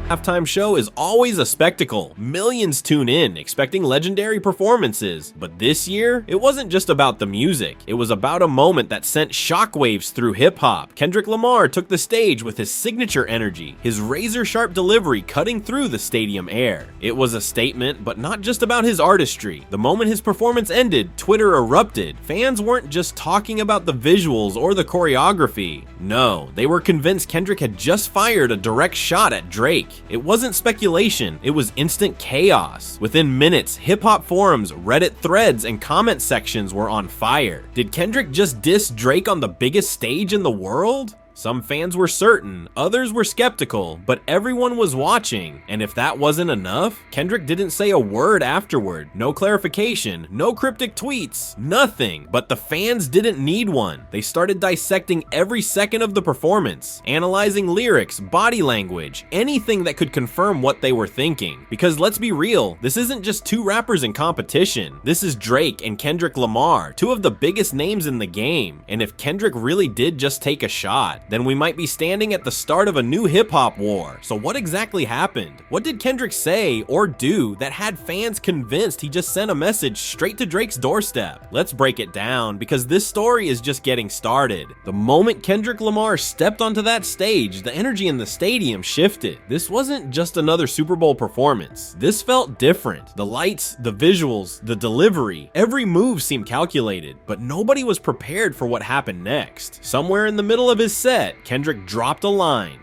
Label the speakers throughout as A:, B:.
A: Halftime show is always a spectacle. Millions tune in, expecting legendary performances. But this year, it wasn't just about the music. It was about a moment that sent shockwaves through hip-hop. Kendrick Lamar took the stage with his signature energy, his razor-sharp delivery cutting through the stadium air. It was a statement, but not just about his artistry. The moment his performance ended, Twitter erupted. Fans weren't just talking about the visuals or the choreography. No, they were convinced Kendrick had just fired a direct shot at Drake. It wasn't speculation, it was instant chaos. Within minutes, hip-hop forums, Reddit threads, and comment sections were on fire. Did Kendrick just diss Drake on the biggest stage in the world? Some fans were certain, others were skeptical, but everyone was watching. And if that wasn't enough, Kendrick didn't say a word afterward. No clarification, no cryptic tweets, nothing. But the fans didn't need one. They started dissecting every second of the performance, analyzing lyrics, body language, anything that could confirm what they were thinking. Because let's be real, this isn't just two rappers in competition. This is Drake and Kendrick Lamar, two of the biggest names in the game. And if Kendrick really did just take a shot, then we might be standing at the start of a new hip-hop war. So what exactly happened? What did Kendrick say or do that had fans convinced he just sent a message straight to Drake's doorstep? Let's break it down, because this story is just getting started. The moment Kendrick Lamar stepped onto that stage, the energy in the stadium shifted. This wasn't just another Super Bowl performance. This felt different. The lights, the visuals, the delivery, every move seemed calculated, but nobody was prepared for what happened next. Somewhere in the middle of his set, Kendrick dropped a line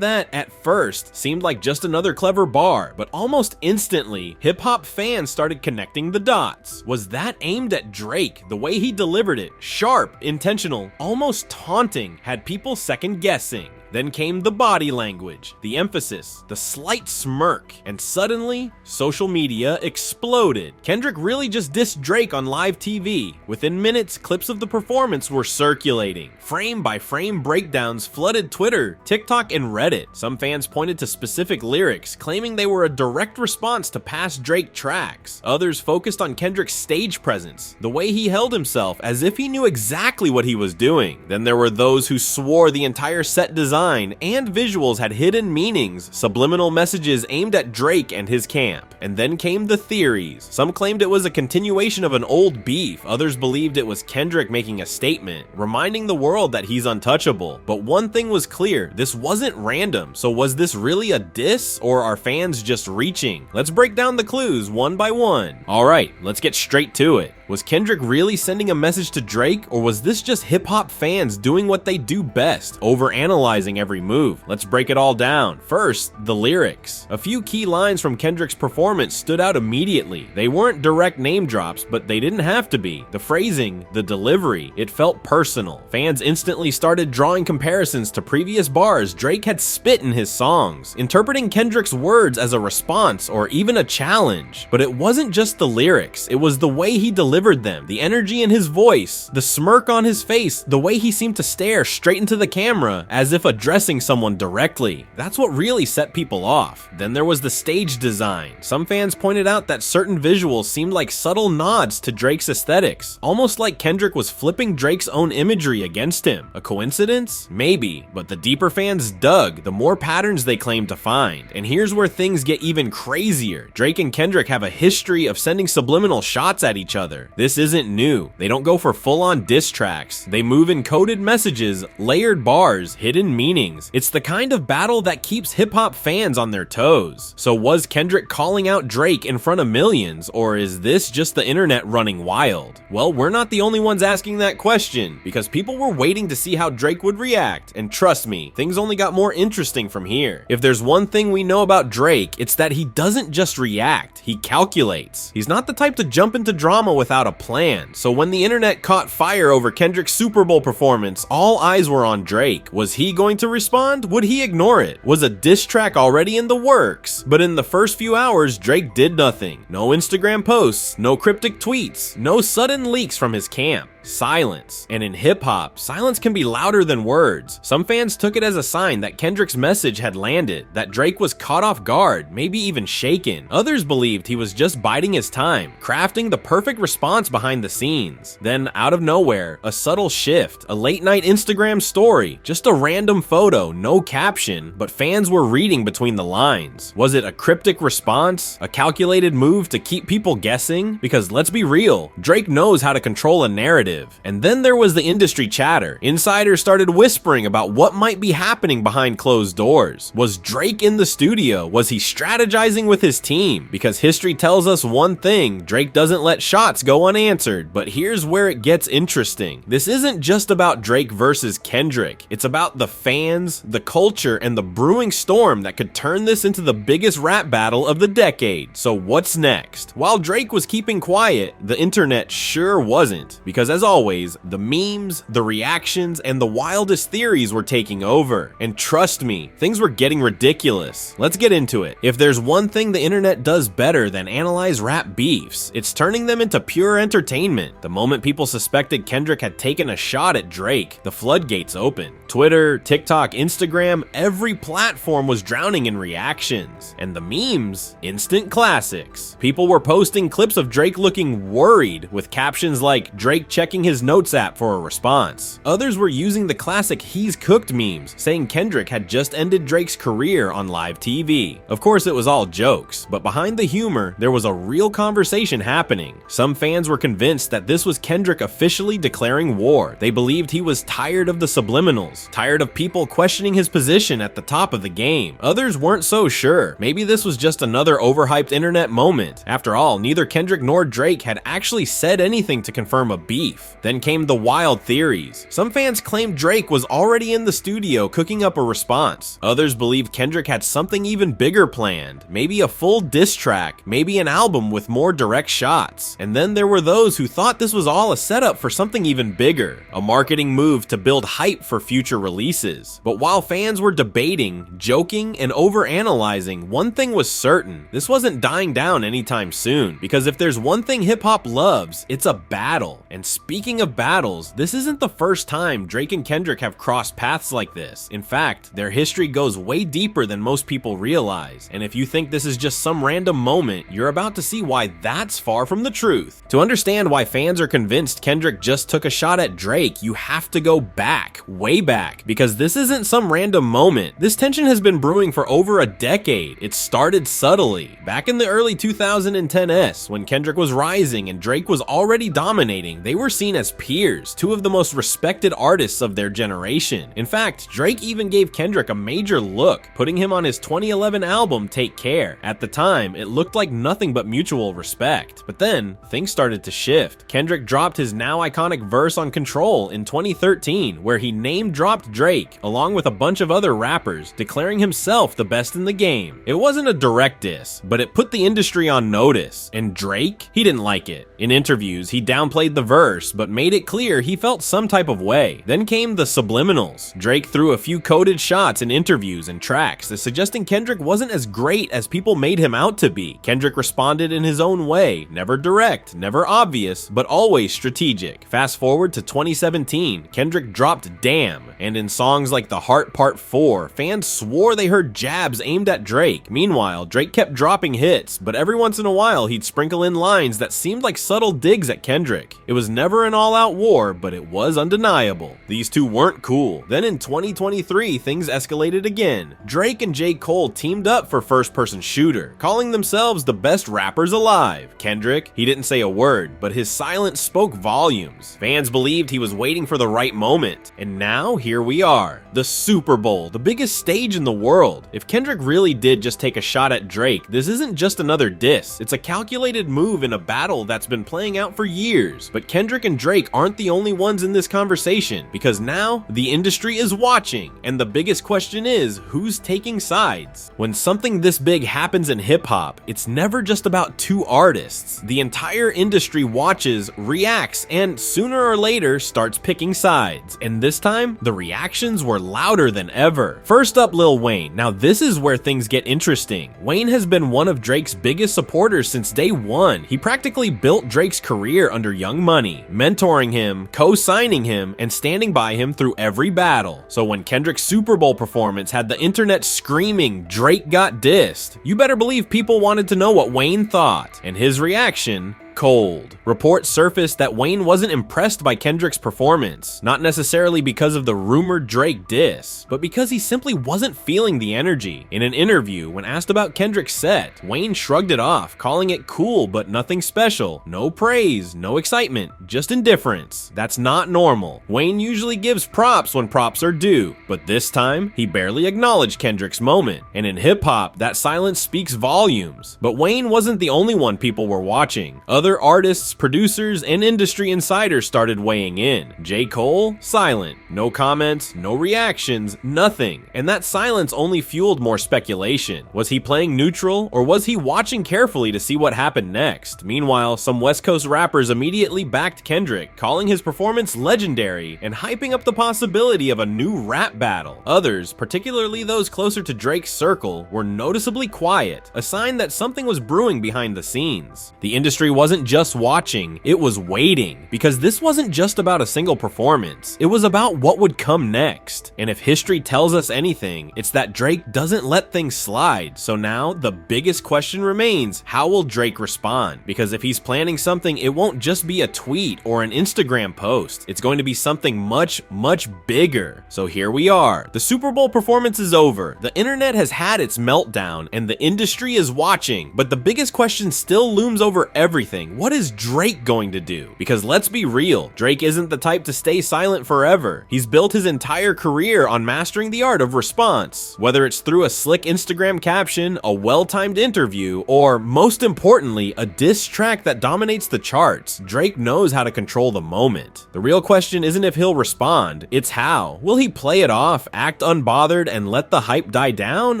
A: that at first seemed like just another clever bar, but almost instantly, hip-hop fans started connecting the dots. Was that aimed at Drake? The way he delivered it, sharp, intentional, almost taunting, had people second-guessing. Then came the body language, the emphasis, the slight smirk, and suddenly, social media exploded. Kendrick really just dissed Drake on live TV. Within minutes, clips of the performance were circulating. Frame-by-frame breakdowns flooded Twitter, TikTok, and Reddit. Some fans pointed to specific lyrics, claiming they were a direct response to past Drake tracks. Others focused on Kendrick's stage presence, the way he held himself as if he knew exactly what he was doing. Then there were those who swore the entire set design and visuals had hidden meanings, subliminal messages aimed at Drake and his camp. And then came the theories. Some claimed it was a continuation of an old beef, others believed it was Kendrick making a statement, reminding the world that he's untouchable. But one thing was clear, this wasn't random. So was this really a diss, or are fans just reaching? Let's break down the clues one by one. Alright, let's get straight to it. Was Kendrick really sending a message to Drake, or was this just hip-hop fans doing what they do best, overanalyzing every move? Let's break it all down. First, the lyrics. A few key lines from Kendrick's performance stood out immediately. They weren't direct name drops, but they didn't have to be. The phrasing, the delivery, it felt personal. Fans instantly started drawing comparisons to previous bars Drake had spit in his songs, interpreting Kendrick's words as a response or even a challenge. But it wasn't just the lyrics, it was the way he delivered them, the energy in his voice, the smirk on his face, the way he seemed to stare straight into the camera as if addressing someone directly. That's what really set people off. Then there was the stage design. Some fans pointed out that certain visuals seemed like subtle nods to Drake's aesthetics, almost like Kendrick was flipping Drake's own imagery against him. A coincidence? Maybe, but the deeper fans dug, the more patterns they claimed to find. And here's where things get even crazier. Drake and Kendrick have a history of sending subliminal shots at each other. This isn't new. They don't go for full-on diss tracks. They move in coded messages, layered bars, hidden meanings. It's the kind of battle that keeps hip-hop fans on their toes. So was Kendrick calling out Drake in front of millions, or is this just the internet running wild? Well, we're not the only ones asking that question, because people were waiting to see how Drake would react, and trust me, things only got more interesting from here. If there's one thing we know about Drake, it's that he doesn't just react, he calculates. He's not the type to jump into drama without a plan. So when the internet caught fire over Kendrick's Super Bowl performance, all eyes were on Drake. Was he going to respond? Would he ignore it? Was a diss track already in the works? But in the first few hours, Drake did nothing. No Instagram posts, no cryptic tweets, no sudden leaks from his camp. Silence. And in hip-hop, silence can be louder than words. Some fans took it as a sign that Kendrick's message had landed, that Drake was caught off guard, maybe even shaken. Others believed he was just biding his time, crafting the perfect response behind the scenes. Then, out of nowhere, a subtle shift, a late-night Instagram story, just a random photo, no caption, but fans were reading between the lines. Was it a cryptic response? A calculated move to keep people guessing? Because let's be real, Drake knows how to control a narrative. And then there was the industry chatter. Insiders started whispering about what might be happening behind closed doors. Was Drake in the studio? Was he strategizing with his team? Because history tells us one thing, Drake doesn't let shots go unanswered. But here's where it gets interesting. This isn't just about Drake versus Kendrick. It's about the fans, the culture, and the brewing storm that could turn this into the biggest rap battle of the decade. So what's next? While Drake was keeping quiet, the internet sure wasn't. Because as always, the memes, the reactions, and the wildest theories were taking over. And trust me, things were getting ridiculous. Let's get into it. If there's one thing the internet does better than analyze rap beefs, it's turning them into pure entertainment. The moment people suspected Kendrick had taken a shot at Drake, the floodgates opened. Twitter, TikTok, Instagram, every platform was drowning in reactions. And the memes, instant classics. People were posting clips of Drake looking worried with captions like, Drake checking his notes app for a response. Others were using the classic "he's cooked" memes, saying Kendrick had just ended Drake's career on live TV. Of course, it was all jokes, but behind the humor, there was a real conversation happening. Some fans were convinced that this was Kendrick officially declaring war. They believed he was tired of the subliminals, tired of people questioning his position at the top of the game. Others weren't so sure. Maybe this was just another overhyped internet moment. After all, neither Kendrick nor Drake had actually said anything to confirm a beef. Then came the wild theories. Some fans claimed Drake was already in the studio cooking up a response. Others believed Kendrick had something even bigger planned. Maybe a full diss track, maybe an album with more direct shots. And then there were those who thought this was all a setup for something even bigger, a marketing move to build hype for future releases. But while fans were debating, joking, and overanalyzing, one thing was certain. This wasn't dying down anytime soon, because if there's one thing hip-hop loves, it's a battle. And speaking of battles, this isn't the first time Drake and Kendrick have crossed paths like this. In fact, their history goes way deeper than most people realize. And if you think this is just some random moment, you're about to see why that's far from the truth. To understand why fans are convinced Kendrick just took a shot at Drake, you have to go back, way back, because this isn't some random moment. This tension has been brewing for over a decade. It started subtly. Back in the early 2010s, when Kendrick was rising and Drake was already dominating, they were seen as peers, two of the most respected artists of their generation. In fact, Drake even gave Kendrick a major look, putting him on his 2011 album Take Care. At the time, it looked like nothing but mutual respect. But then, things started to shift. Kendrick dropped his now iconic verse on Control in 2013, where he name-dropped Drake, along with a bunch of other rappers, declaring himself the best in the game. It wasn't a direct diss, but it put the industry on notice. And Drake? He didn't like it. In interviews, he downplayed the verse, but made it clear he felt some type of way. Then came the subliminals. Drake threw a few coded shots in interviews and tracks, suggesting Kendrick wasn't as great as people made him out to be. Kendrick responded in his own way, never direct, never obvious, but always strategic. Fast forward to 2017, Kendrick dropped Damn, and in songs like The Heart Part 4, fans swore they heard jabs aimed at Drake. Meanwhile, Drake kept dropping hits, but every once in a while he'd sprinkle in lines that seemed like subtle digs at Kendrick. It was never an all-out war, but it was undeniable. These two weren't cool. Then in 2023, things escalated again. Drake and J. Cole teamed up for First Person Shooter, calling themselves the best rappers alive. Kendrick, he didn't say a word, but his silence spoke volumes. Fans believed he was waiting for the right moment. And now, here we are. The Super Bowl, the biggest stage in the world. If Kendrick really did just take a shot at Drake, this isn't just another diss. It's a calculated move in a battle that's been playing out for years. But Kendrick and Drake aren't the only ones in this conversation, because now the industry is watching, and the biggest question is, who's taking sides? When something this big happens in hip-hop, it's never just about two artists. The entire industry watches, reacts, and sooner or later starts picking sides. And this time, the reactions were louder than ever. First up, Lil Wayne. Now this is where things get interesting. Wayne has been one of Drake's biggest supporters since day one. He practically built Drake's career under Young Money, mentoring him, co-signing him, and standing by him through every battle. So when Kendrick's Super Bowl performance had the internet screaming Drake got dissed, you better believe people wanted to know what Wayne thought. And his reaction: cold. Reports surfaced that Wayne wasn't impressed by Kendrick's performance, not necessarily because of the rumored Drake diss, but because he simply wasn't feeling the energy. In an interview, when asked about Kendrick's set, Wayne shrugged it off, calling it cool but nothing special. No praise, no excitement, just indifference. That's not normal. Wayne usually gives props when props are due, but this time, he barely acknowledged Kendrick's moment. And in hip-hop, that silence speaks volumes. But Wayne wasn't the only one people were watching. Other artists, producers, and industry insiders started weighing in. J. Cole? Silent. No comments, no reactions, nothing. And that silence only fueled more speculation. Was he playing neutral, or was he watching carefully to see what happened next? Meanwhile, some West Coast rappers immediately backed Kendrick, calling his performance legendary and hyping up the possibility of a new rap battle. Others, particularly those closer to Drake's circle, were noticeably quiet, a sign that something was brewing behind the scenes. The industry wasn't just watching, it was waiting, because this wasn't just about a single performance, it was about what would come next. And if history tells us anything, it's that Drake doesn't let things slide. So now the biggest question remains: how will Drake respond? Because if he's planning something, it won't just be a tweet or an Instagram post, it's going to be something much bigger. So here we are, the Super Bowl performance is over, the internet has had its meltdown, and the industry is watching, but the biggest question still looms over everything. What is Drake going to do? Because let's be real, Drake isn't the type to stay silent forever. He's built his entire career on mastering the art of response. Whether it's through a slick Instagram caption, a well-timed interview, or most importantly, a diss track that dominates the charts, Drake knows how to control the moment. The real question isn't if he'll respond, it's how. Will he play it off, act unbothered, and let the hype die down?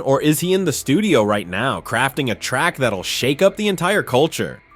A: Or is he in the studio right now, crafting a track that'll shake up the entire culture?